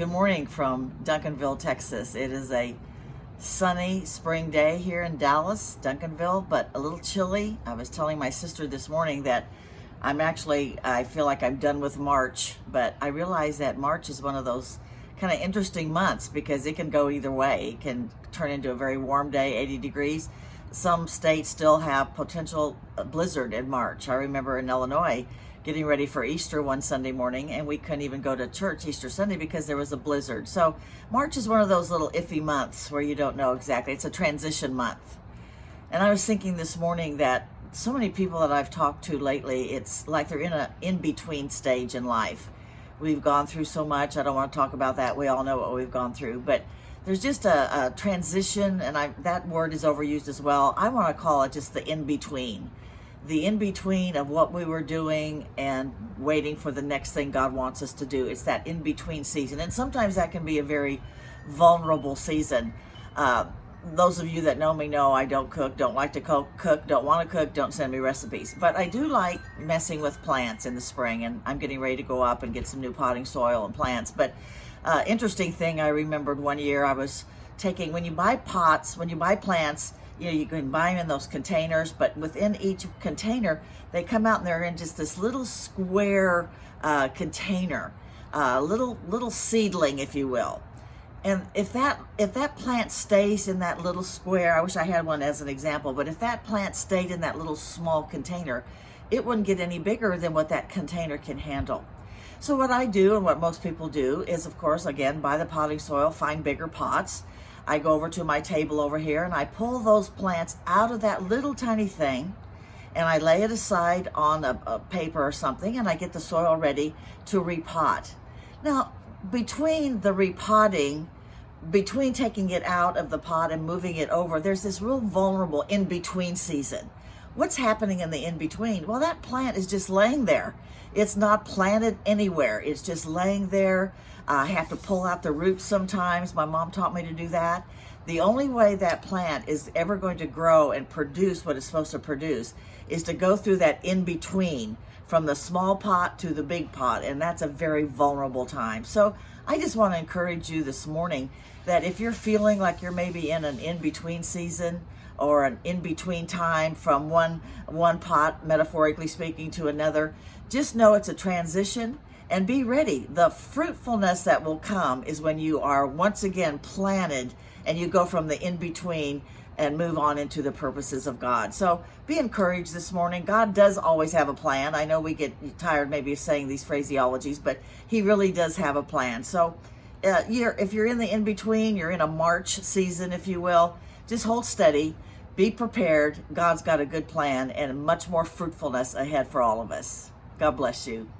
Good morning from Duncanville, Texas. It is a sunny spring day here in Dallas, Duncanville, but a little chilly. I was telling my sister this morning that I feel like I'm done with March, but I realize that March is one of those kind of interesting months because it can go either way. It can turn into a very warm day, 80 degrees. Some states still have potential blizzard in March. I remember in Illinois getting ready for Easter one Sunday morning, and we couldn't even go to church Easter Sunday because there was a blizzard. So March is one of those little iffy months where you don't know exactly. It's a transition month. And I was thinking this morning that so many people that I've talked to lately, it's like they're in an in-between stage in life. We've gone through so much. I don't want to talk about that. We all know what we've gone through. But there's just a transition, and that word is overused as well. I want to call it just the in-between. The in-between of what we were doing and waiting for the next thing God wants us to do. It's that in-between season. And sometimes that can be a very vulnerable season. Those of you that know me know I don't cook, don't like to cook, don't want to cook, don't send me recipes. But I do like messing with plants in the spring, and I'm getting ready to go up and get some new potting soil and plants. But interesting thing, I remembered one year I was taking, when you buy plants, you can buy them in those containers, but within each container, they come out and they're in just this little square container, little seedling, if you will. And if that plant stays in that little square, I wish I had one as an example, but if that plant stayed in that little small container, it wouldn't get any bigger than what that container can handle. So what I do, and what most people do, is of course, again, buy the potting soil, find bigger pots. I go over to my table over here and I pull those plants out of that little tiny thing and I lay it aside on a paper or something, and I get the soil ready to repot. Now, between the repotting, between taking it out of the pot and moving it over, there's this real vulnerable in-between season. What's happening in the in-between? Well, that plant is just laying there. It's not planted anywhere. It's just laying there. I have to pull out the roots sometimes. My mom taught me to do that. The only way that plant is ever going to grow and produce what it's supposed to produce is to go through that in-between from the small pot to the big pot, and that's a very vulnerable time. So I just want to encourage you this morning that if you're feeling like you're maybe in an in-between season or an in-between time from one pot, metaphorically speaking, to another, just know it's a transition. And be ready. The fruitfulness that will come is when you are once again planted and you go from the in-between and move on into the purposes of God. So be encouraged this morning. God does always have a plan. I know we get tired maybe of saying these phraseologies, but He really does have a plan. So if you're in the in-between, you're in a March season, if you will, just hold steady, be prepared. God's got a good plan and much more fruitfulness ahead for all of us. God bless you.